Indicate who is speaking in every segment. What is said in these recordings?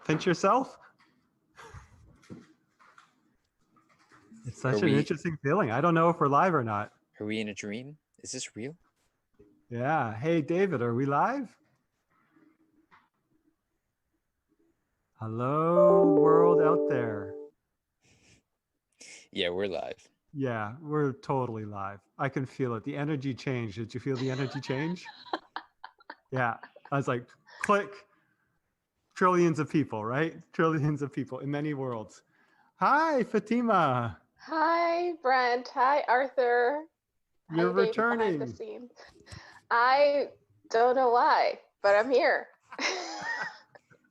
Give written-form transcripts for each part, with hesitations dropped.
Speaker 1: pinch yourself. It's such an interesting feeling. I don't know if we're live or not.
Speaker 2: Are we in a dream? Is this real?
Speaker 1: Yeah. Hey, David, are we live? Hello, world out there.
Speaker 2: Yeah, we're live.
Speaker 1: Yeah, we're totally live. I can feel it. The energy change. Did you feel the energy change? Yeah. I was like, click. Trillions of people, right? Trillions of people in many worlds. Hi, Fatima.
Speaker 3: Hi, Brent. Hi, Arthur.
Speaker 1: You're
Speaker 3: Hi, David
Speaker 1: returning.
Speaker 3: behind the scenes. I don't know why, but I'm here.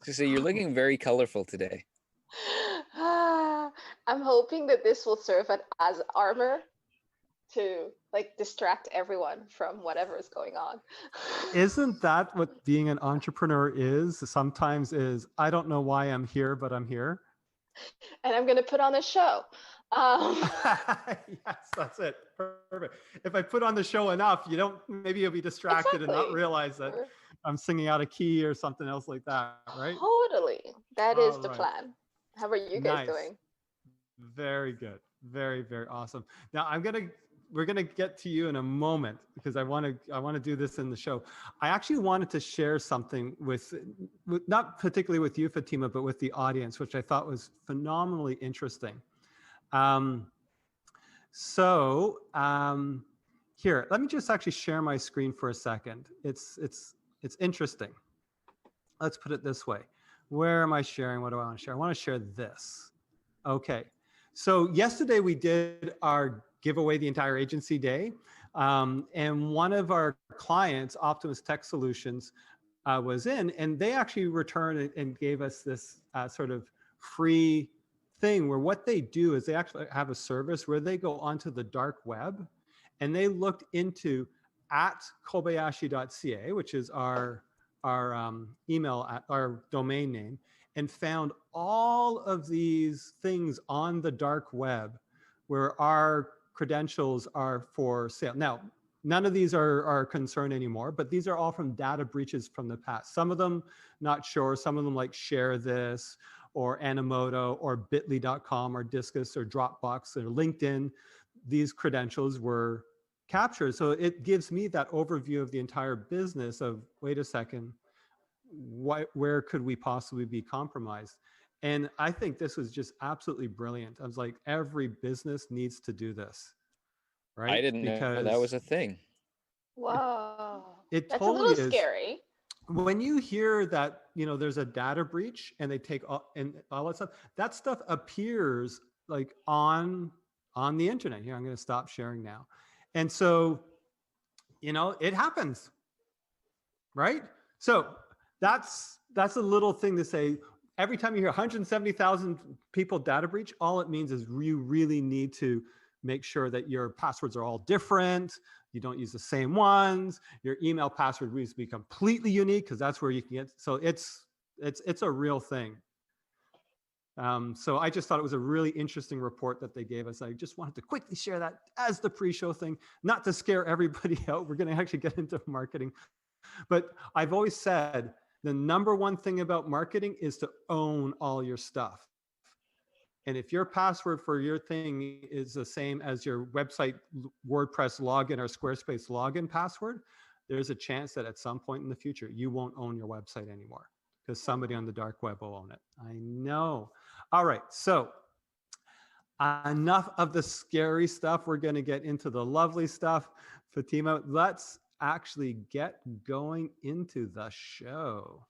Speaker 2: So you're looking very colorful today.
Speaker 3: I'm hoping that this will serve as armor to distract everyone from whatever is going on.
Speaker 1: Isn't that what being an entrepreneur is? Sometimes is, I don't know why I'm here, but I'm here.
Speaker 3: And I'm going to put on a show.
Speaker 1: Yes, that's it. Perfect. If I put on the show enough, maybe you'll be distracted and not realize that I'm singing out of key or something else like that, right?
Speaker 3: Totally. That is the plan. How are you guys doing?
Speaker 1: Very good. Very, very awesome. Now we're gonna get to you in a moment because I want to do this in the show. I actually wanted to share something with not particularly with you, Fatima, but with the audience, which I thought was phenomenally interesting. Here, let me just actually share my screen for a second. It's interesting. Let's put it this way. Where am I sharing? What do I want to share? I want to share this. Okay. So yesterday we did our giveaway the entire agency day. And one of our clients, Optimus Tech Solutions, was in, and they actually returned and gave us this sort of free thing where what they do is they actually have a service where they go onto the dark web and they looked into @kobayashi.ca, which is our email, our domain name, and found all of these things on the dark web where our credentials are for sale. Now, none of these are a concern anymore, but these are all from data breaches from the past. Some of them, not sure. Some of them like Share This or Animoto or bit.ly.com or Discus or Dropbox or LinkedIn. These credentials were captured. So it gives me that overview of the entire business of, wait a second, where could we possibly be compromised? And I think this was just absolutely brilliant. I was like, every business needs to do this, right?
Speaker 2: I didn't know that was a thing.
Speaker 3: Wow.
Speaker 1: It
Speaker 3: That's
Speaker 1: totally
Speaker 3: a little
Speaker 1: is.
Speaker 3: Scary.
Speaker 1: When you hear that, there's a data breach and they take all that stuff appears like on the internet. Here, I'm going to stop sharing now. And so, it happens, right? So that's a little thing to say. Every time you hear 170,000 people data breach, all it means is you really need to make sure that your passwords are all different. You don't use the same ones. Your email password needs to be completely unique because that's where you can get. So it's a real thing. So I just thought it was a really interesting report that they gave us. I just wanted to quickly share that as the pre-show thing, not to scare everybody out. We're going to actually get into marketing. But I've always said the number one thing about marketing is to own all your stuff. And if your password for your thing is the same as your website WordPress login or Squarespace login password, there's a chance that at some point in the future, you won't own your website anymore because somebody on the dark web will own it. I know. All right. So enough of the scary stuff. We're going to get into the lovely stuff. Fatima, let's actually get going into the show.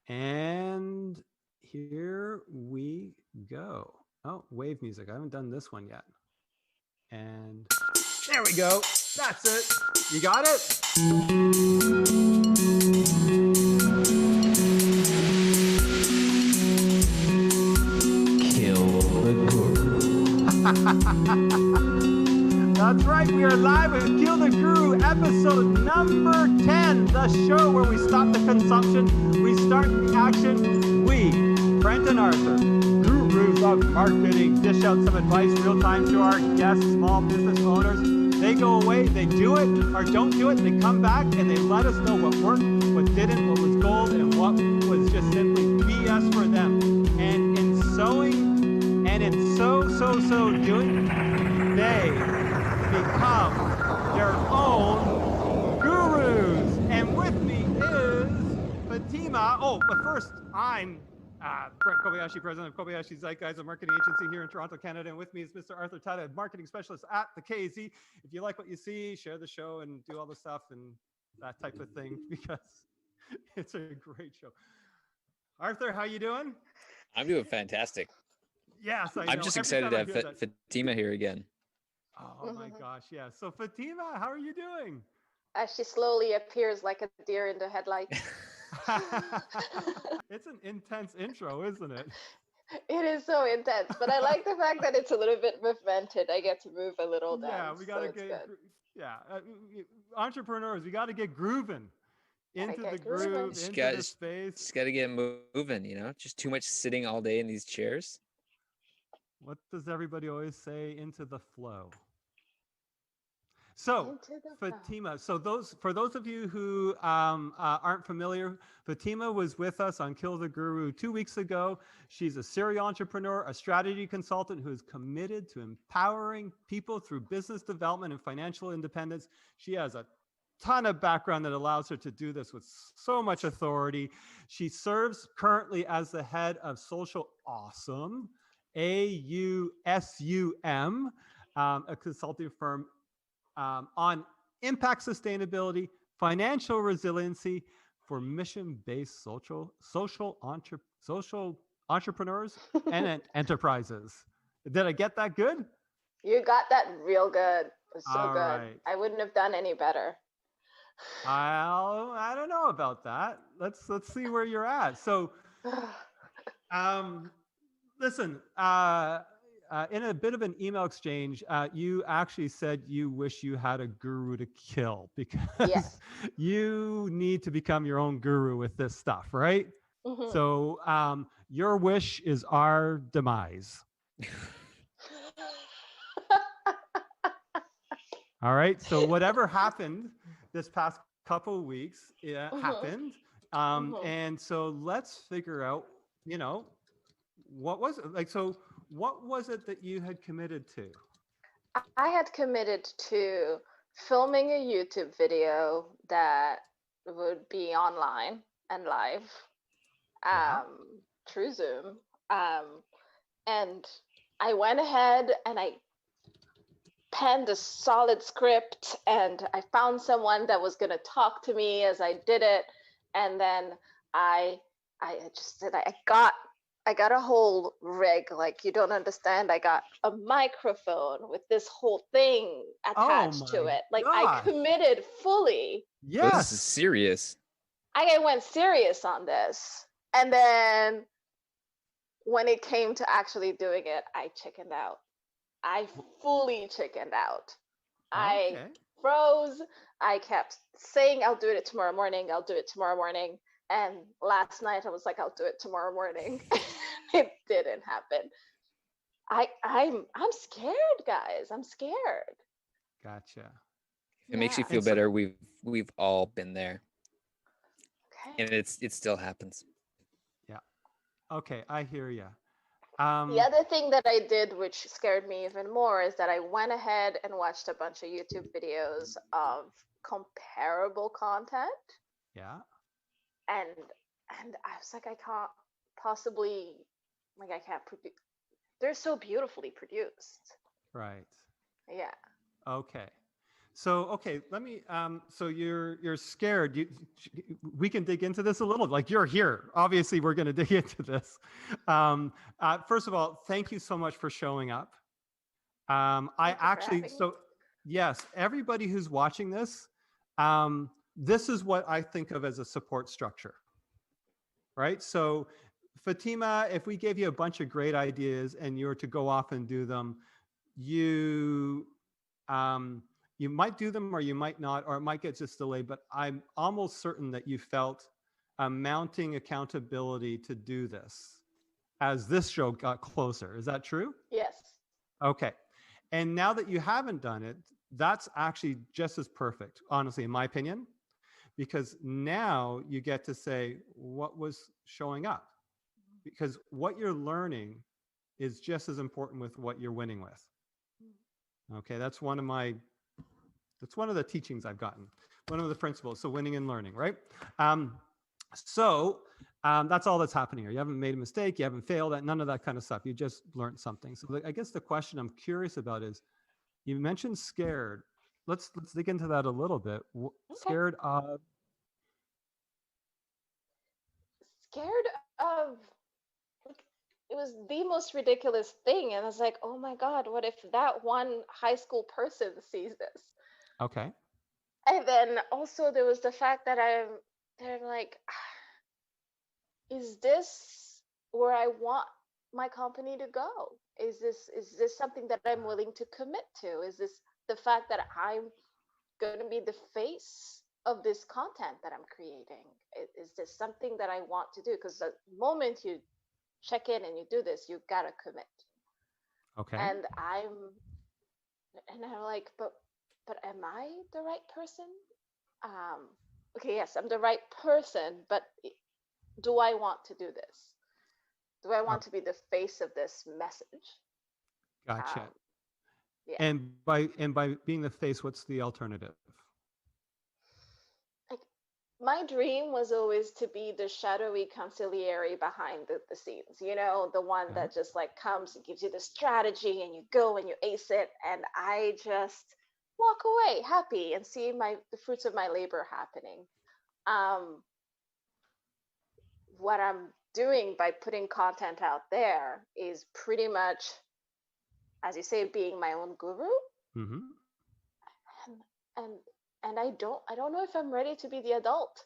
Speaker 1: And here we go. Oh, wave music. I haven't done this one yet. And there we go. That's it. You got it?
Speaker 4: Kill the Guru.
Speaker 1: That's right. We are live with Kill the Guru, episode number 10, the show where we stop the consumption, we start the action. We, Brent and Arthur, gurus of marketing, dish out some advice real time to our guests, small business owners. They go away, they do it or don't do it, they come back and they let us know what worked, what didn't, what was gold, and what was just simply BS for them. so doing, they become their own gurus. And with me is Fatima. Oh, but first, I'm Brent Kobayashi, president of Kobayashi Zeitgeist, a marketing agency here in Toronto, Canada. And with me is Mr. Arthur Tada, marketing specialist at the KZ. If you like what you see, share the show and do all the stuff and that type of thing, because it's a great show. Arthur, how you doing?
Speaker 2: I'm doing fantastic.
Speaker 1: Yes, I know.
Speaker 2: I'm just
Speaker 1: Every
Speaker 2: excited
Speaker 1: time
Speaker 2: to
Speaker 1: I
Speaker 2: have
Speaker 1: hear that-
Speaker 2: Fatima here again.
Speaker 1: Oh my gosh, yeah. So Fatima, how are you doing?
Speaker 3: As she slowly appears like a deer in the headlights.
Speaker 1: It's an intense intro, isn't it?
Speaker 3: It is so intense, but I like the fact that it's a little bit movemented. I get to move a little
Speaker 1: Yeah,
Speaker 3: dance,
Speaker 1: we got to
Speaker 3: so it's
Speaker 1: get,
Speaker 3: good.
Speaker 1: yeah. Entrepreneurs, we got to get grooving
Speaker 3: Gotta
Speaker 1: into
Speaker 3: get
Speaker 1: the
Speaker 3: grooving.
Speaker 1: groove,
Speaker 2: Just
Speaker 1: into
Speaker 2: got-
Speaker 1: the space.
Speaker 2: Just got to get moving, you know? Just too much sitting all day in these chairs.
Speaker 1: What does everybody always say? Into the flow. So,
Speaker 3: Into the flow.
Speaker 1: Fatima, for those of you who aren't familiar, Fatima was with us on Kill the Guru 2 weeks ago. She's a serial entrepreneur, a strategy consultant who is committed to empowering people through business development and financial independence. She has a ton of background that allows her to do this with so much authority. She serves currently as the head of Social Awesome, AUSUM, a consulting firm on impact sustainability, financial resiliency for mission-based social entrepreneurs and enterprises. Did I get that good?
Speaker 3: You got that real good. It was so
Speaker 1: All
Speaker 3: good.
Speaker 1: right.
Speaker 3: I wouldn't have done any better.
Speaker 1: I don't know about that. Let's see where you're at. So, listen. In a bit of an email exchange, you actually said you wish you had a guru to kill because
Speaker 3: Yes.
Speaker 1: you need to become your own guru with this stuff, right?
Speaker 3: Mhm.
Speaker 1: So your wish is our demise. All right. So whatever happened this past couple of weeks, it happened. And so let's figure out, what was it like? So what was it that you had committed to?
Speaker 3: I had committed to filming a YouTube video that would be online and live
Speaker 1: Yeah.
Speaker 3: through Zoom. And I went ahead and I penned a solid script and I found someone that was going to talk to me as I did it. And then I just said, I got a whole rig, like you don't understand. I got a microphone with this whole thing attached to
Speaker 1: my
Speaker 3: it. Like
Speaker 1: gosh.
Speaker 3: I committed fully.
Speaker 2: Well, this is
Speaker 1: Yes.
Speaker 2: serious.
Speaker 3: I went serious on this. And then when it came to actually doing it, I chickened out. I fully chickened out. I
Speaker 1: Okay.
Speaker 3: froze. I kept saying, I'll do it tomorrow morning. I'll do it tomorrow morning. And last night I was like, I'll do it tomorrow morning. It didn't happen. I'm scared, guys. I'm scared.
Speaker 1: Gotcha.
Speaker 2: If it makes you
Speaker 3: Yeah.
Speaker 2: feel
Speaker 1: And so-
Speaker 2: better, we've all been there.
Speaker 3: Okay.
Speaker 2: And it still happens.
Speaker 1: Okay, I hear you.
Speaker 3: The other thing that I did, which scared me even more, is that I went ahead and watched a bunch of YouTube videos of comparable content,
Speaker 1: Yeah.
Speaker 3: and I was like, I can't possibly, like, I can't produce. They're so beautifully produced.
Speaker 1: Right.
Speaker 3: Yeah.
Speaker 1: Okay. So okay, let me. So you're scared. We can dig into this a little. Like you're here. Obviously, we're going to dig into this. First of all, thank you so much for showing up. I
Speaker 3: Thank you for
Speaker 1: actually.
Speaker 3: having me.
Speaker 1: So yes, everybody who's watching this, this is what I think of as a support structure. Right. So Fatima, if we gave you a bunch of great ideas and you were to go off and do them, you might do them or you might not, or it might get just delayed, but I'm almost certain that you felt a mounting accountability to do this as this show got closer. Is that true?
Speaker 3: Yes.
Speaker 1: Okay. And now that you haven't done it, that's actually just as perfect, honestly, in my opinion, because now you get to say what was showing up. Because what you're learning is just as important with what you're winning with. Okay, that's one of the teachings I've gotten. One of the principles. So winning and learning, right? That's all that's happening here. You haven't made a mistake. You haven't failed. None of that kind of stuff. You just learned something. So I guess the question I'm curious about is, you mentioned scared. Let's dig into that a little bit.
Speaker 3: Okay.
Speaker 1: Scared of.
Speaker 3: Scared of, like, it was the most ridiculous thing, and I was like, oh my god, what if that one high school person sees this?
Speaker 1: Okay.
Speaker 3: And then also there was the fact that they're like, is this where I want my company to go? Is this something that I'm willing to commit to? Is this the fact that I'm going to be the face of this content that I'm creating? Is this something that I want to do? Because the moment you check in and you do this, you gotta commit.
Speaker 1: Okay.
Speaker 3: And I'm like, but am I the right person? Okay, yes, I'm the right person, but do I want to do this? Do I want to be the face of this message?
Speaker 1: Gotcha.
Speaker 3: Yeah.
Speaker 1: And by being the face, what's the alternative?
Speaker 3: Like, my dream was always to be the shadowy consigliere behind the scenes, the one
Speaker 1: Okay.
Speaker 3: that just like comes and gives you the strategy and you go and you ace it, and I just walk away happy and see the fruits of my labor happening. What I'm doing by putting content out there is pretty much, as you say, being my own guru.
Speaker 1: Mm-hmm.
Speaker 3: and and I don't know if I'm ready to be the adult.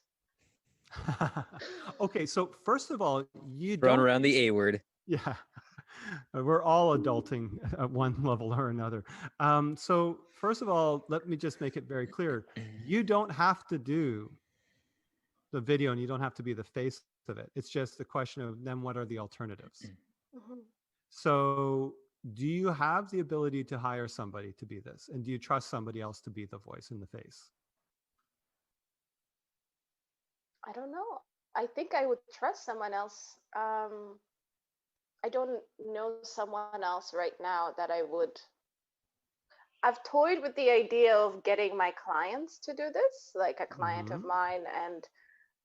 Speaker 1: Okay, so first of all, you
Speaker 2: Thrown
Speaker 1: don't.
Speaker 2: around the A word.
Speaker 1: Yeah, we're all adulting at one level or another. So first of all, let me just make it very clear: you don't have to do the video, and you don't have to be the face of it. It's just a question of then what are the alternatives.
Speaker 3: Mhm.
Speaker 1: So do you have the ability to hire somebody to be this, and do you trust somebody else to be the voice in the face?
Speaker 3: I don't know. I think I would trust someone else. I don't know someone else right now that I would. I've toyed with the idea of getting my clients to do this, like a client of
Speaker 1: Mm-hmm.
Speaker 3: mine,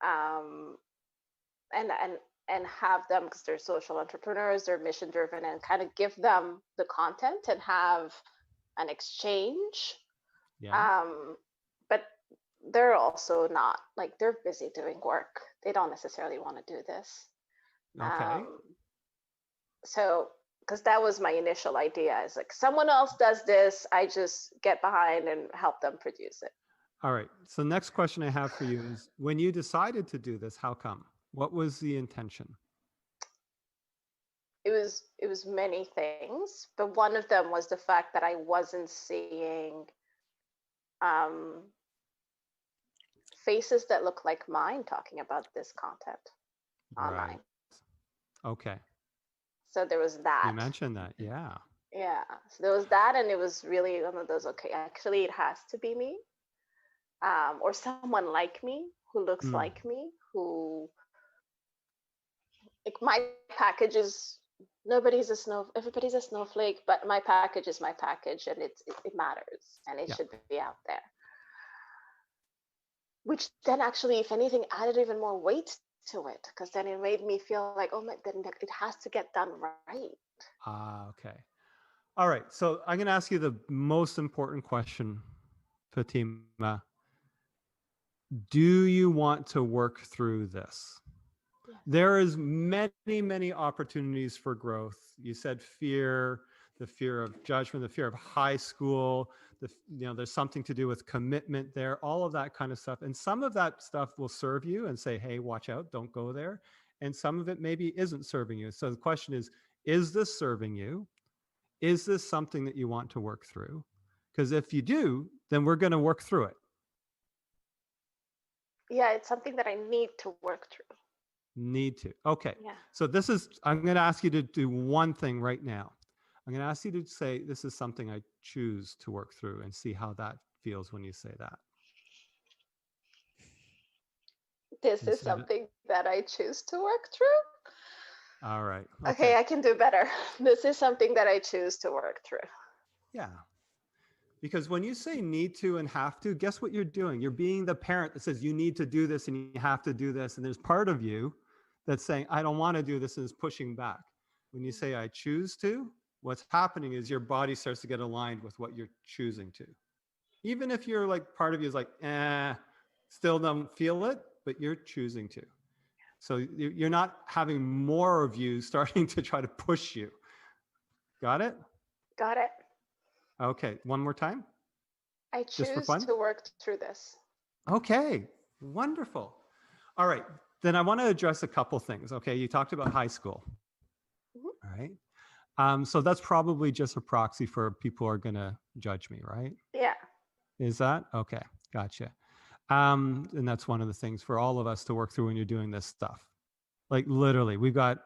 Speaker 3: um, and have them, because they're social entrepreneurs, they're mission driven, and kind of give them the content and have an exchange.
Speaker 1: Yeah.
Speaker 3: But they're also not, like, they're busy doing work. They don't necessarily want to do this.
Speaker 1: Okay.
Speaker 3: So, because that was my initial idea, is like, someone else does this, I just get behind and help them produce it.
Speaker 1: All right. So next question I have for you is, when you decided to do this, how come? What was the intention?
Speaker 3: It was many things, but one of them was the fact that I wasn't seeing um, faces that look like mine talking about this content
Speaker 1: Right.
Speaker 3: online.
Speaker 1: Okay.
Speaker 3: So there was
Speaker 1: You
Speaker 3: that.
Speaker 1: mentioned that. Yeah.
Speaker 3: Yeah. So there was that, and it was really one of those, okay, actually it has to be me, or someone like me, who looks like me, who, like, my package is, everybody's a snowflake, but my package is my package, and it matters, and it
Speaker 1: Yeah.
Speaker 3: should be out there. Which then actually, if anything, added even more weight to it, because then it made me feel like, oh my, then it has to get done right.
Speaker 1: Okay. All right. So I'm going to ask you the most important question, Fatima. Do you want to work through this?
Speaker 3: Yes.
Speaker 1: There is many opportunities for growth. You said fear, the fear of judgment, the fear of high school, there's something to do with commitment there, all of that kind of stuff. And some of that stuff will serve you and say, hey, watch out, don't go there. And some of it maybe isn't serving you. So the question is this serving you? Is this something that you want to work through? Because if you do, then we're going to work through it.
Speaker 3: Yeah, it's something that I need to work through.
Speaker 1: Need to. Okay.
Speaker 3: Yeah.
Speaker 1: So I'm going to ask you to do one thing right now. I'm going to ask you to say, this is something I choose to work through, and see how that feels when you say that.
Speaker 3: This is
Speaker 1: Instead of,
Speaker 3: something that I choose to work through.
Speaker 1: All right.
Speaker 3: Okay,
Speaker 1: Okay.
Speaker 3: I can do better. This is something that I choose to work through.
Speaker 1: Yeah. Because when you say need to and have to, guess what you're doing? You're being the parent that says you need to do this and you have to do this. And there's part of you that's saying, I don't want to do this, and is pushing back. When you say I choose to, what's happening is your body starts to get aligned with what you're choosing to. Even if you're like, part of you is like, still don't feel it, but you're choosing to. So you're not having more of you starting to try to push you. Got it?
Speaker 3: Got it.
Speaker 1: Okay. One more time,
Speaker 3: I
Speaker 1: just for
Speaker 3: choose
Speaker 1: fun.
Speaker 3: to work through this.
Speaker 1: Okay, wonderful. All right, then I want to address a couple things. Okay, you talked about high school.
Speaker 3: Mhm.
Speaker 1: All right. So that's probably just a proxy for people are going to judge me, right?
Speaker 3: Yeah.
Speaker 1: Is that okay? Gotcha. And that's one of the things for all of us to work through when you're doing this stuff. Like literally, we've got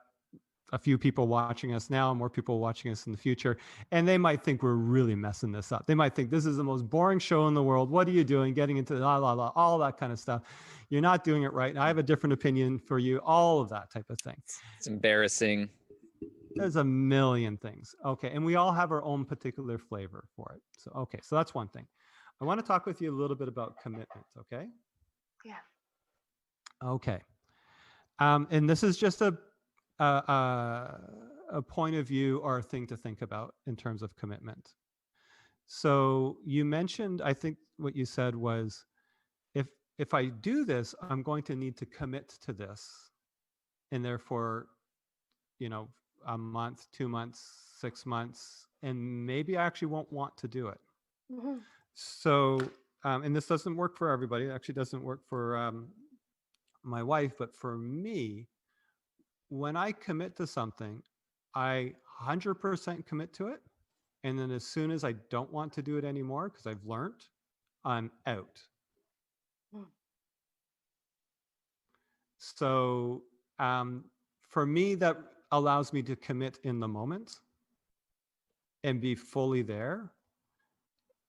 Speaker 1: a few people watching us now, more people watching us in the future, and they might think we're really messing this up. They might think this is the most boring show in the world. What are you doing? Getting into la la la, all that kind of stuff. You're not doing it right. I have a different opinion for you. All of that type of thing.
Speaker 2: It's embarrassing.
Speaker 1: There's a million things. Okay, and we all have our own particular flavor for it. So okay, so that's one thing. I want to talk with you a little bit about commitment. Okay.
Speaker 3: Yeah.
Speaker 1: Okay. And this is just a point of view or a thing to think about in terms of commitment. So you mentioned, I think what you said was, if I do this, I'm going to need to commit to this, and therefore, you know, a month, 2 months, 6 months, and maybe I actually won't want to do it.
Speaker 3: Mm-hmm.
Speaker 1: So, and this doesn't work for everybody. It actually doesn't work for my wife, but for me, when I commit to something, I 100% commit to it. And then as soon as I don't want to do it anymore, because I've learned, I'm out.
Speaker 3: Mm.
Speaker 1: So for me, that allows me to commit in the moment and be fully there,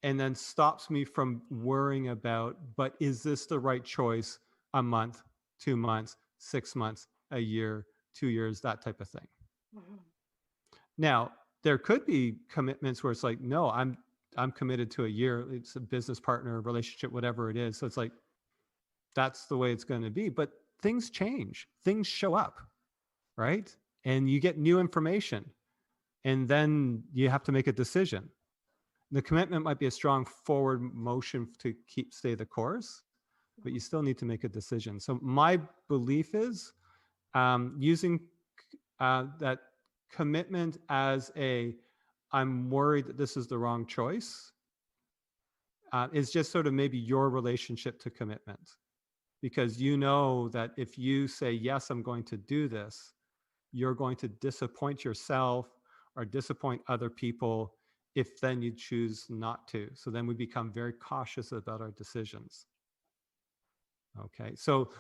Speaker 1: and then stops me from worrying about, but is this the right choice a month, 2 months, 6 months, a year, 2 years, that type of thing.
Speaker 3: Mm-hmm.
Speaker 1: Now, there could be commitments where it's like, no, I'm committed to a year. It's a business partner, relationship, whatever it is. So it's like, that's the way it's going to be. But things change, things show up, right? And you get new information, and then you have to make a decision. The commitment might be a strong forward motion to stay the course, but you still need to make a decision. So my belief is using that commitment as I'm worried that this is the wrong choice, is just sort of maybe your relationship to commitment. Because you know that if you say, yes, I'm going to do this, you're going to disappoint yourself or disappoint other people if then you choose not to. So then we become very cautious about our decisions. Okay, so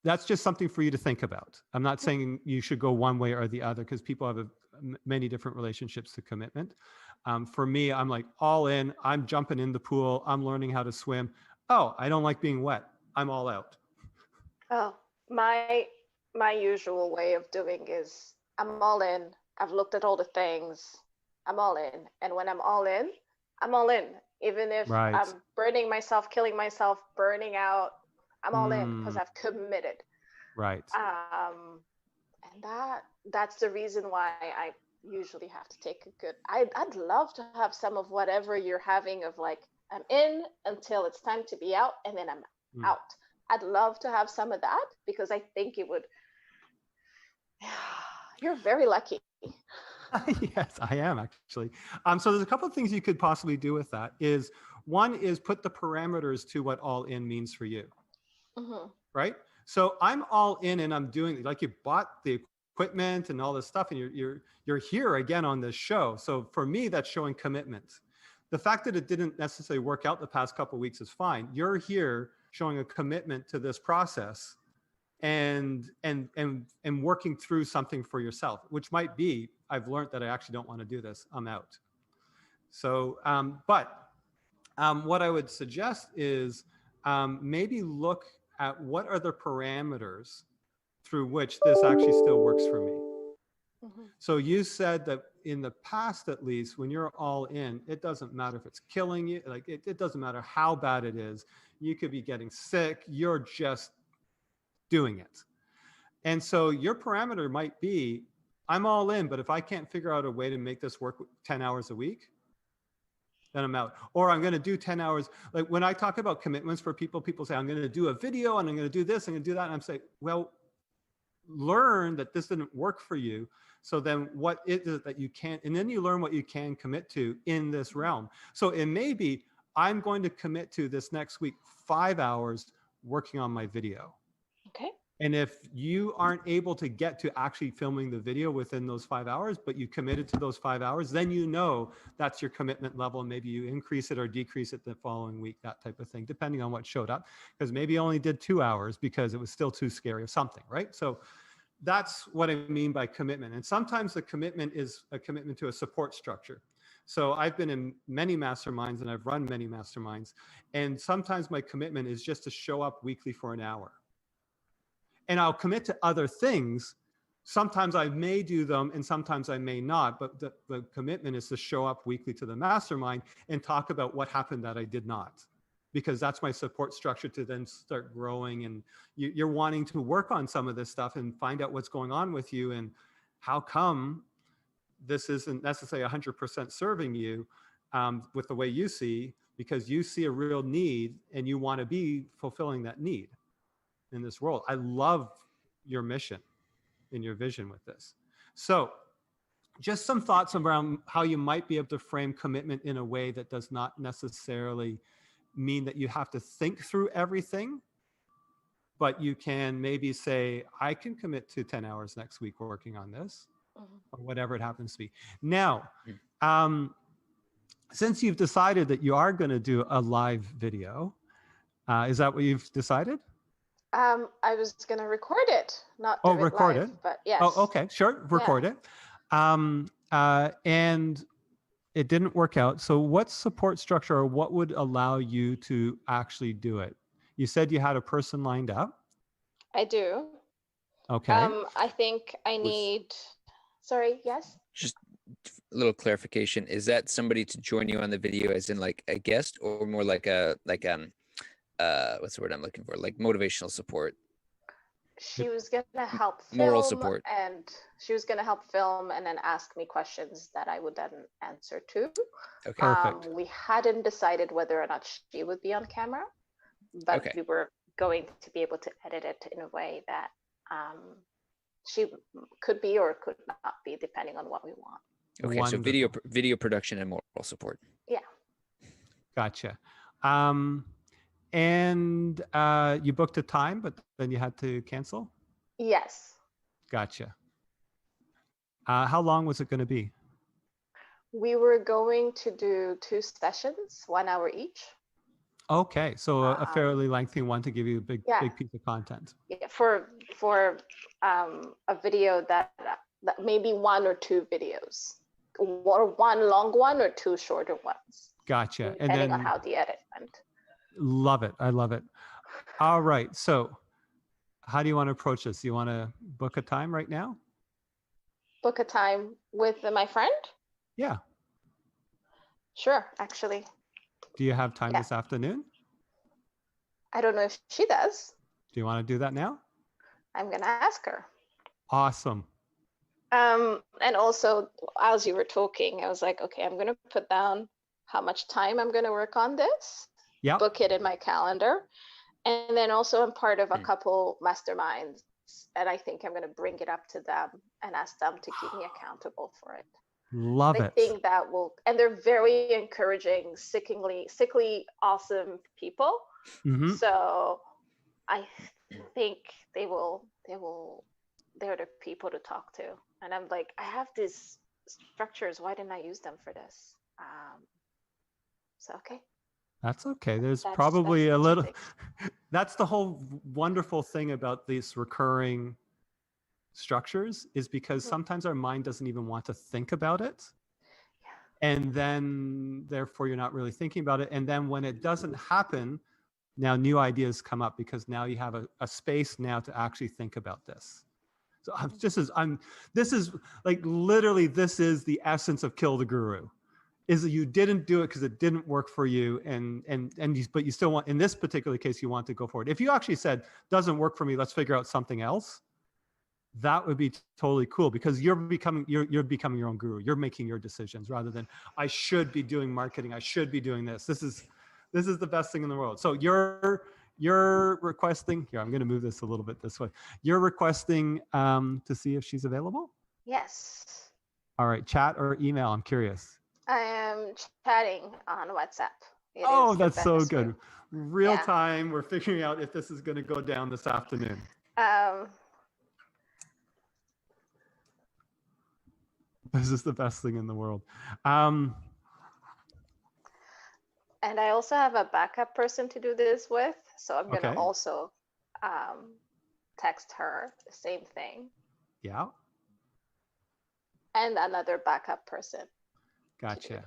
Speaker 1: that's just something for you to think about. I'm not saying you should go one way or the other, because people have many different relationships to commitment. For me, I'm like all in. I'm jumping in the pool. I'm learning how to swim. Oh, I don't like being wet. I'm all out.
Speaker 3: Oh, my usual way of doing is I'm all in. I've looked at all the things. I'm all in. And when I'm all in, I'm all in. Even if
Speaker 1: Right.
Speaker 3: I'm burning myself, killing myself, burning out, I'm all in because
Speaker 1: Mm,
Speaker 3: I've committed.
Speaker 1: right.
Speaker 3: And that's the reason why I usually have to take a good. I'd love to have some of whatever you're having of like I'm in until it's time to be out, and then I'm
Speaker 1: Mm.
Speaker 3: out. I'd love to have some of that because I think it would. You're very lucky.
Speaker 1: Yes, I am actually. So there's a couple of things you could possibly do with that. Is one is put the parameters to what all in means for you,
Speaker 3: Mm-hmm.
Speaker 1: right? So I'm all in, and I'm doing, like, you bought the equipment and all this stuff, and you're here again on this show. So for me, that's showing commitment. The fact that it didn't necessarily work out the past couple of weeks is fine. You're here showing a commitment to this process, and working through something for yourself, which might be, I've learned that I actually don't want to do this, I'm out. So what I would suggest is maybe look at what are the parameters through which this actually still works for me.
Speaker 3: Mhm.
Speaker 1: So you said that in the past, at least, when you're all in, it doesn't matter if it's killing you, like it doesn't matter how bad it is. You could be getting sick. You're just doing it. And so your parameter might be, I'm all in, but if I can't figure out a way to make this work 10 hours a week, then I'm out. Or I'm going to do 10 hours. Like when I talk about commitments for people, people say, I'm going to do a video and I'm going to do this, I'm going to do that. And I'm saying, well, learn that this didn't work for you. So then what is it that you can't, and then you learn what you can commit to in this realm. So it may be, I'm going to commit to this next week, 5 hours working on my video.
Speaker 3: Okay.
Speaker 1: And if you aren't able to get to actually filming the video within those 5 hours, but you committed to those 5 hours, then you know that's your commitment level. And maybe you increase it or decrease it the following week, that type of thing, depending on what showed up. Because maybe you only did 2 hours because it was still too scary or something, right? So that's what I mean by commitment. And sometimes the commitment is a commitment to a support structure. So I've been in many masterminds and I've run many masterminds. And sometimes my commitment is just to show up weekly for an hour. And I'll commit to other things. Sometimes I may do them and sometimes I may not, but the commitment is to show up weekly to the mastermind and talk about what happened that I did not, because that's my support structure to then start growing. And you're wanting to work on some of this stuff and find out what's going on with you and how come this isn't necessarily 100% serving you with the way you see, because you see a real need and you want to be fulfilling that need in this world. I love your mission and your vision with this. So just some thoughts around how you might be able to frame commitment in a way that does not necessarily mean that you have to think through everything, but you can maybe say, I can commit to 10 hours next week working on this, or whatever it happens to be. Now, since you've decided that you are going to do a live video, is that what you've decided?
Speaker 3: I was gonna record it, not do it
Speaker 1: record
Speaker 3: live,
Speaker 1: it.
Speaker 3: but yes.
Speaker 1: Oh, okay, sure, record it. And it didn't work out. So what support structure or what would allow you to actually do it? You said you had a person lined up.
Speaker 3: I do.
Speaker 1: Okay.
Speaker 3: I think I need. Sorry. Yes.
Speaker 2: Just a little clarification. Is that somebody to join you on the video as in like a guest, or more like what's the word I'm looking for? Like motivational support?
Speaker 3: She was gonna help film,
Speaker 2: moral support.
Speaker 3: and she was gonna help film and then ask me questions that I would then answer to.
Speaker 2: Okay.
Speaker 1: Perfect.
Speaker 3: We hadn't decided whether or not she would be on camera, but
Speaker 2: Okay.
Speaker 3: we were going to be able to edit it in a way that she could be or could not be, depending on what we want.
Speaker 2: Okay.
Speaker 1: Wonderful.
Speaker 2: So video production and moral support.
Speaker 3: Yeah.
Speaker 1: Gotcha. And you booked a time, but then you had to cancel?
Speaker 3: Yes.
Speaker 1: Gotcha. How long was it going to be?
Speaker 3: We were going to do 2 sessions, 1 hour each.
Speaker 1: Okay, so a fairly lengthy one to give you a big piece of content.
Speaker 3: Yeah, for a video that maybe 1 or 2 videos, or 1 long one or 2 shorter ones.
Speaker 1: Gotcha.
Speaker 3: Depending on how the edit went.
Speaker 1: Love it. I love it. All right. So how do you want to approach this? You want to book a time right now?
Speaker 3: Book a time with my friend?
Speaker 1: Yeah.
Speaker 3: Sure, actually.
Speaker 1: Do you have time this afternoon?
Speaker 3: I don't know if she does.
Speaker 1: Do you want to do that now?
Speaker 3: I'm going to ask her.
Speaker 1: Awesome.
Speaker 3: And also, as you were talking, I was like, okay, I'm going to put down how much time I'm going to work on this.
Speaker 1: Yeah.
Speaker 3: Book it in my calendar. And then also I'm part of a couple masterminds, and I think I'm going to bring it up to them and ask them to keep me accountable for it.
Speaker 1: Love it.
Speaker 3: I think that will, and they're very encouraging, sickly awesome people.
Speaker 1: Mm-hmm.
Speaker 3: So I think they're the people to talk to. And I'm like, I have these structures. Why didn't I use them for this? So, okay.
Speaker 1: That's okay. There's probably a little, that's the whole wonderful thing about these recurring structures, is because sometimes our mind doesn't even want to think about it. Yeah. And then therefore you're not really thinking about it. And then when it doesn't happen, now new ideas come up, because now you have a space now to actually think about this. So this is like literally, this is the essence of kill the guru, is that you didn't do it because it didn't work for you. But you still want, in this particular case, you want to go forward. If you actually said, doesn't work for me, let's figure out something else. That would be totally cool, because you're becoming your own guru. You're making your decisions rather than I should be doing marketing. I should be doing this. This is the best thing in the world. So you're requesting here. I'm going to move this a little bit this way. You're requesting to see if she's available.
Speaker 3: Yes.
Speaker 1: All right, chat or email. I'm curious.
Speaker 3: I am chatting on WhatsApp.
Speaker 1: Oh, that's so good.
Speaker 3: way.
Speaker 1: Real
Speaker 3: Yeah.
Speaker 1: time. We're figuring out if this is going to go down this afternoon. This is the best thing in the world.
Speaker 3: And I also have a backup person to do this with. So I'm going to also text her the same thing.
Speaker 1: Yeah.
Speaker 3: And another backup person.
Speaker 1: Gotcha.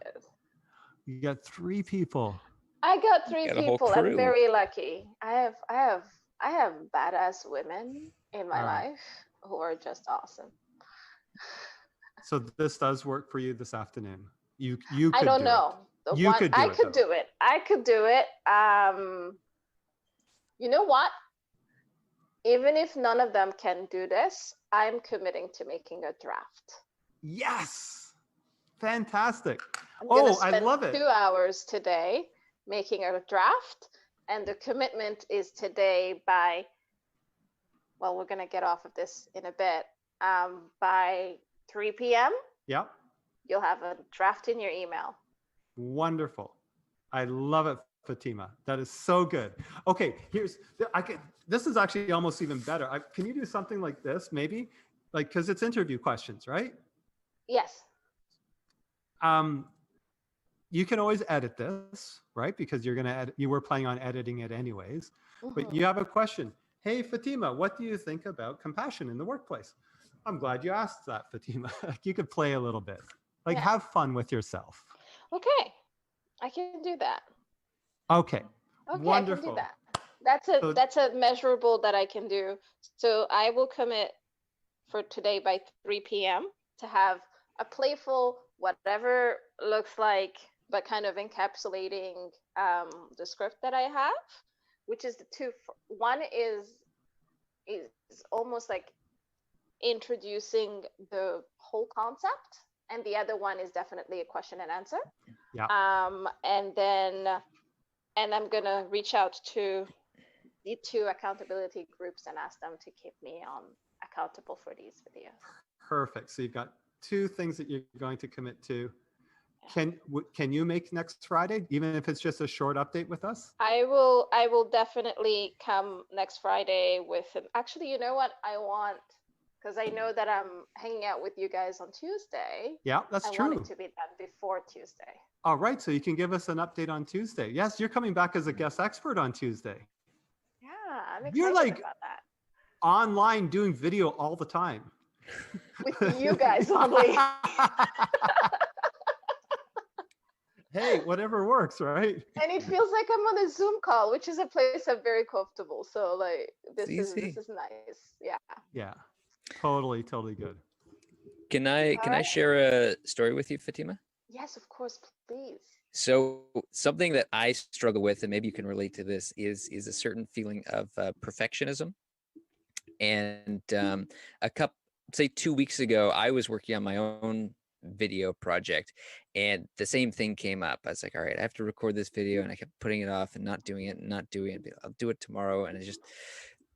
Speaker 1: You got 3 people.
Speaker 3: I got 3
Speaker 2: got a whole
Speaker 3: people.
Speaker 2: crew.
Speaker 3: I'm very lucky. I have badass women in my life who are just awesome.
Speaker 1: So this does work for you this afternoon. You could
Speaker 3: I don't
Speaker 1: do
Speaker 3: know.
Speaker 1: It. You could do
Speaker 3: I
Speaker 1: it.
Speaker 3: could do it. I could do it. You know what? Even if none of them can do this, I'm committing to making a draft.
Speaker 1: Yes. Fantastic.
Speaker 3: I
Speaker 1: love it.
Speaker 3: 2 hours today making a draft, and the commitment is today by, well, we're going to get off of this in a bit. By 3 p.m.
Speaker 1: Yep.
Speaker 3: You'll have a draft in your email.
Speaker 1: Wonderful. I love it, Fatima. That is so good. Okay, this is actually almost even better. Can you do something like this, maybe? Like, because it's interview questions, right?
Speaker 3: Yes.
Speaker 1: You can always edit this, right? Because you were planning on editing it anyways. But you have a question. Hey, Fatima, what do you think about compassion in the workplace? I'm glad you asked that, Fatima. You could play a little bit. Have fun with yourself.
Speaker 3: Okay. I can do that.
Speaker 1: Okay.
Speaker 3: I
Speaker 1: Wonderful.
Speaker 3: can do that. That's a measurable that I can do. So I will commit for today by 3 p.m. to have a playful, whatever looks like, but kind of encapsulating the script that I have, which is the two. One is almost like introducing the whole concept, and the other one is definitely a question and answer.
Speaker 1: Yeah.
Speaker 3: And I'm gonna reach out to the 2 accountability groups and ask them to keep me accountable for these videos.
Speaker 1: Perfect. So you've got 2 things that you're going to commit to. Can you make next Friday, even if it's just a short update with us?
Speaker 3: I will definitely come next Friday with actually, you know what I want, because I know that I'm hanging out with you guys on Tuesday.
Speaker 1: Yeah, that's true.
Speaker 3: I want it to be done before Tuesday.
Speaker 1: All right, so you can give us an update on Tuesday. Yes, you're coming back as a guest expert on Tuesday.
Speaker 3: Yeah, I'm excited
Speaker 1: You're
Speaker 3: about that.
Speaker 1: Online doing video all the time.
Speaker 3: With you guys only.
Speaker 1: Hey, whatever works, right?
Speaker 3: And it feels like I'm on a Zoom call, which is a place I'm very comfortable. So this is nice. Yeah.
Speaker 1: Yeah. Totally good.
Speaker 2: Can I share a story with you, Fatima?
Speaker 3: Yes, of course, please.
Speaker 2: So something that I struggle with, and maybe you can relate to this, is a certain feeling of perfectionism. And say 2 weeks ago, I was working on my own video project, and the same thing came up. I was like, all right, I have to record this video, and I kept putting it off and not doing it. I'll do it tomorrow. And it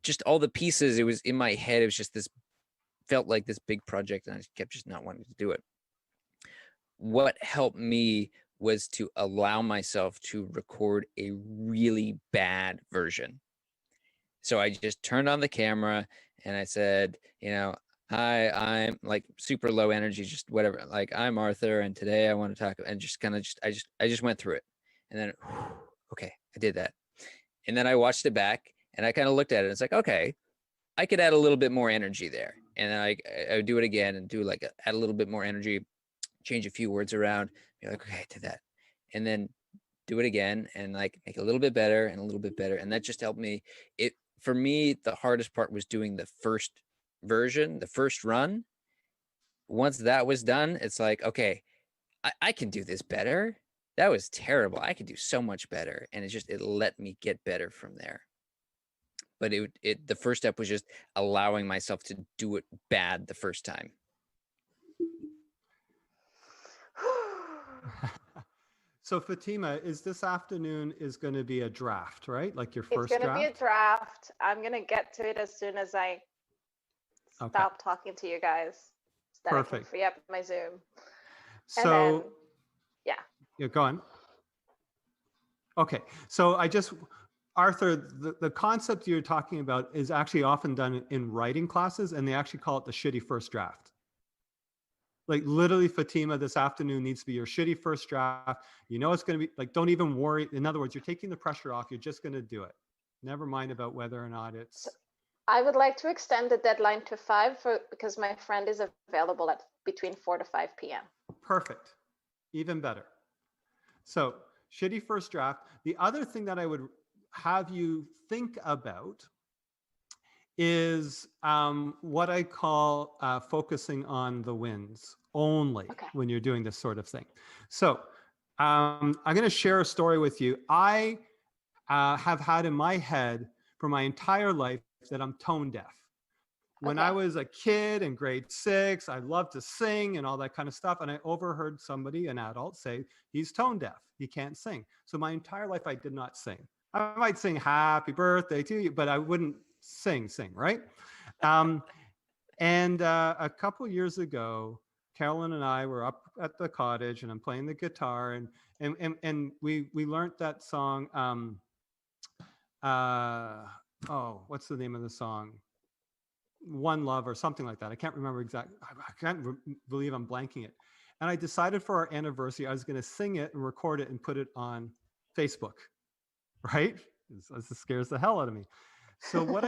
Speaker 2: just all the pieces, it was in my head. It was just felt like this big project, and I kept just not wanting to do it. What helped me was to allow myself to record a really bad version. So I just turned on the camera and I said, hi, I'm like super low energy, just whatever. Like, I'm Arthur, and today I want to talk, and I just went through it, and then, okay, I did that. And then I watched it back, and I kind of looked at it, and it's like, okay, I could add a little bit more energy there. And then I would do it again and do add a little bit more energy, change a few words around, be like, okay, I did that. And then do it again and make it a little bit better and a little bit better. And that just helped me. For me, the hardest part was doing the first version, the first run, once that was done, it's like, okay, I can do this better. That was terrible. I could do so much better. And it let me get better from there. But the first step was just allowing myself to do it bad the first time.
Speaker 1: So Fatima, is this afternoon is going to be a draft, right? Like your
Speaker 3: It's
Speaker 1: first
Speaker 3: going to be a
Speaker 1: draft?
Speaker 3: draft. I'm going to get to it as soon as I
Speaker 1: Okay,
Speaker 3: stop talking to you guys so that I can
Speaker 1: perfect.
Speaker 3: free up my Zoom. And then,
Speaker 1: So
Speaker 3: yeah.
Speaker 1: yeah, go on. Okay, so Arthur, the concept you're talking about is actually often done in writing classes, and they actually call it the shitty first draft. Like literally, Fatima, this afternoon needs to be your shitty first draft. You know it's going to be like, don't even worry. In other words, you're taking the pressure off. You're just going to do it. Never mind about whether or not
Speaker 3: So
Speaker 1: it's
Speaker 3: I would like to extend the deadline to 5 because my friend is available at between 4 to 5 p.m.
Speaker 1: perfect, even better. So, shitty first draft. The other thing that I would have you think about is what I call focusing on the wins only
Speaker 3: Okay.
Speaker 1: when you're doing this sort of thing. So, I'm going to share a story with you. I have had in my head for my entire life that I'm tone deaf. When I
Speaker 3: Okay.
Speaker 1: was a kid in grade 6, I loved to sing and all that kind of stuff. And I overheard somebody, an adult, say, he's tone deaf. He can't sing. So my entire life, I did not sing. I might sing happy birthday to you, but I wouldn't sing, right? And a couple years ago, Carolyn and I were up at the cottage and I'm playing the guitar and we learned that song. Oh, what's the name of the song? One Love or something like that. I can't remember exactly. I can't believe I'm blanking it. And I decided for our anniversary, I was going to sing it and record it and put it on Facebook, right? This scares the hell out of me. So what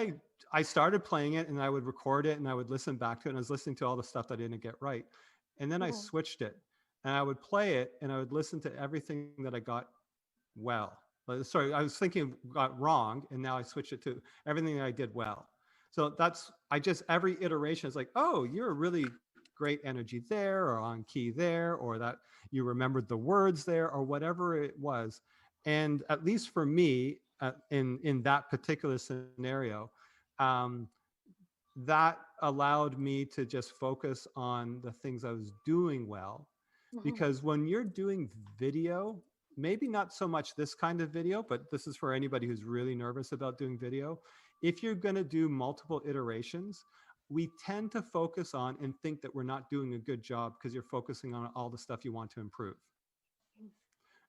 Speaker 1: I started playing it and I would record it and I would listen back to it and I was listening to all the stuff that I didn't get right. And then I
Speaker 3: Mhm.
Speaker 1: switched it and I would play it and I would listen to everything that I got well. Sorry, I was thinking got wrong and now I switched it to everything that I did well. So every iteration is like, oh, you're a really great energy there or on key there, or that you remembered the words there or whatever it was. And at least for me, in that particular scenario, um, that allowed me to just focus on the things I was doing well.
Speaker 3: Mhm.
Speaker 1: Because when you're doing video, maybe not so much this kind of video, but this is for anybody who's really nervous about doing video. If you're going to do multiple iterations, we tend to focus on and think that we're not doing a good job because you're focusing on all the stuff you want to improve.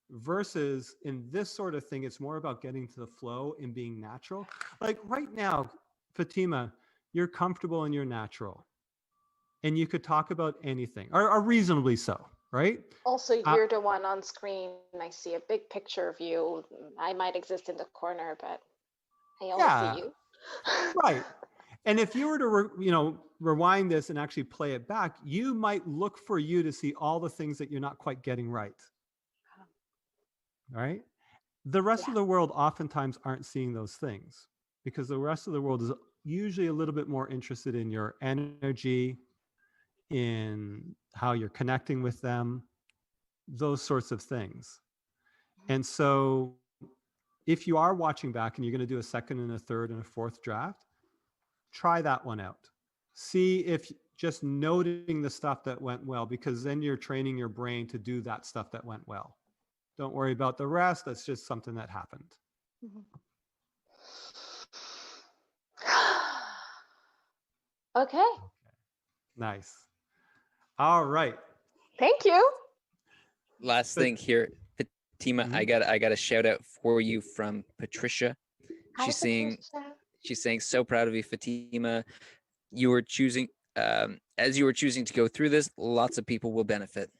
Speaker 1: Versus in this sort of thing, it's more about getting to the flow and being natural. Like right now, Fatima, you're comfortable and you're natural and you could talk about anything or reasonably so, right?
Speaker 3: Also,
Speaker 1: Uh,
Speaker 3: you're the one on screen. I see a big picture of you. I might exist in the corner, but I only see
Speaker 1: yeah,
Speaker 3: you.
Speaker 1: right. And if you were to, rewind this and actually play it back, you might look for you to see all the things that you're not quite getting right. Right? The rest
Speaker 3: Yeah.
Speaker 1: of the world oftentimes aren't seeing those things because the rest of the world is usually a little bit more interested in your energy, in how you're connecting with them, those sorts of things. And so if you are watching back and you're going to do a second and a third and a fourth draft, try that one out. See if just noting the stuff that went well, because then you're training your brain to do that stuff that went well. Don't worry about the rest. That's just something that happened.
Speaker 3: Mhm. Okay.
Speaker 1: Nice. All right.
Speaker 3: Thank you.
Speaker 2: Last
Speaker 1: But
Speaker 2: thing here, Fatima,
Speaker 1: mhm.
Speaker 2: I got a shout out for you from Patricia.
Speaker 3: Hi,
Speaker 2: She's saying
Speaker 3: Patricia.
Speaker 2: so proud of you, Fatima. You were choosing as you were choosing to go through this, lots of people will benefit.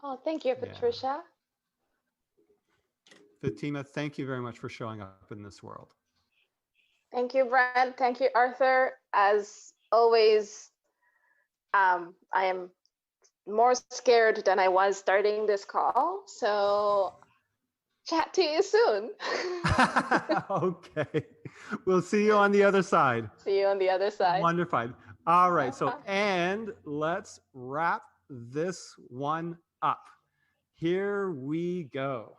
Speaker 3: Oh, thank you,
Speaker 1: Yeah.
Speaker 3: Patricia.
Speaker 1: Fatima, thank you very much for showing up in this world.
Speaker 3: Thank you, Brent. Thank you, Arthur. As always, I am more scared than I was starting this call. So Chat to you soon.
Speaker 1: Okay. We'll see you on the other side.
Speaker 3: See you on the other side.
Speaker 1: Wonderful. All right. So, and let's wrap this one up. Here we go.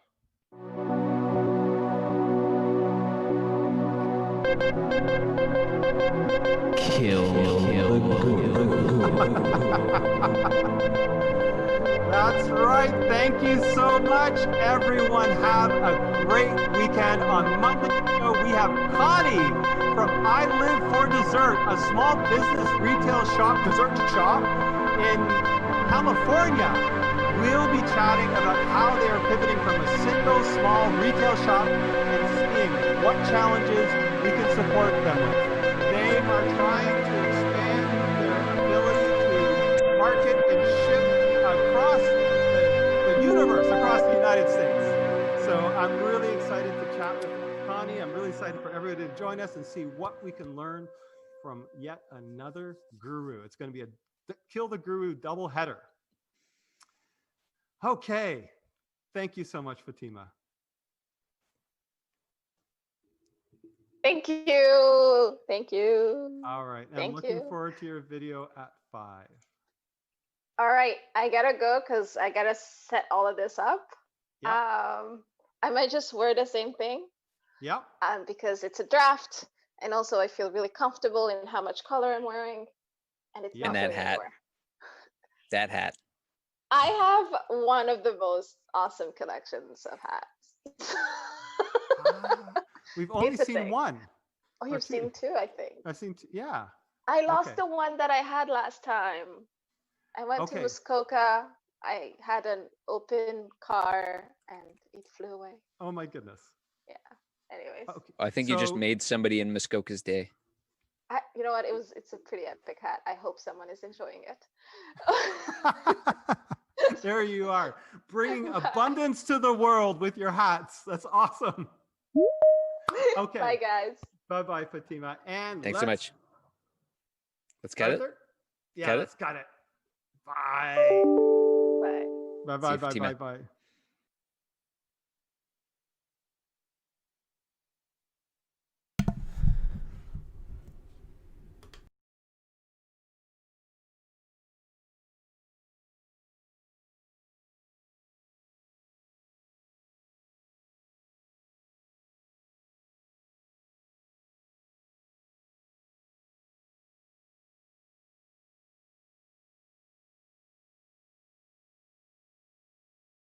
Speaker 4: Kill the guru.
Speaker 1: That's right. Thank you so much, everyone. Have a great weekend. On Monday, we have Connie from I Live for Dessert, a small business retail shop, dessert shop in California. We'll be chatting about how they are pivoting from a single small retail shop and seeing what challenges we can support them with. They are trying to expand their ability to market and ship across the universe, across the United States. So I'm really excited to chat with Connie. I'm really excited for everybody to join us and see what we can learn from yet another guru. It's going to be a Kill the Guru double header. Okay. Thank you so much, Fatima.
Speaker 3: Thank you. Thank you.
Speaker 1: All right. I'm looking forward to your video at 5.
Speaker 3: All right. I gotta go because I gotta set all of this up.
Speaker 1: Yep.
Speaker 3: I might just wear the same thing.
Speaker 1: Yep.
Speaker 3: Because it's a draft. And also I feel really comfortable in how much color I'm wearing. And it's not
Speaker 2: And that
Speaker 3: going
Speaker 2: hat.
Speaker 3: anywhere.
Speaker 2: That hat.
Speaker 3: I have one of the most awesome collections of hats.
Speaker 1: We've only seen one.
Speaker 3: Oh, you've seen 2, I think.
Speaker 1: I've seen 2, yeah.
Speaker 3: I lost the one that I had last time. I went to Muskoka. I had an open car and it flew away.
Speaker 1: Oh my goodness.
Speaker 3: Yeah. Anyways.
Speaker 1: Okay.
Speaker 2: I think you just made somebody in Muskoka's day.
Speaker 3: You know what? It's a pretty epic hat. I hope someone is enjoying it.
Speaker 1: There you are, bringing abundance to the world with your hats. That's awesome. Okay.
Speaker 3: Bye, guys.
Speaker 1: Bye-bye, Fatima. And
Speaker 2: thanks so much. Let's cut
Speaker 1: Arthur?
Speaker 2: it.
Speaker 1: Yeah,
Speaker 2: cut
Speaker 1: let's cut it. Bye.
Speaker 3: Bye.
Speaker 1: Bye-bye, bye-bye, bye.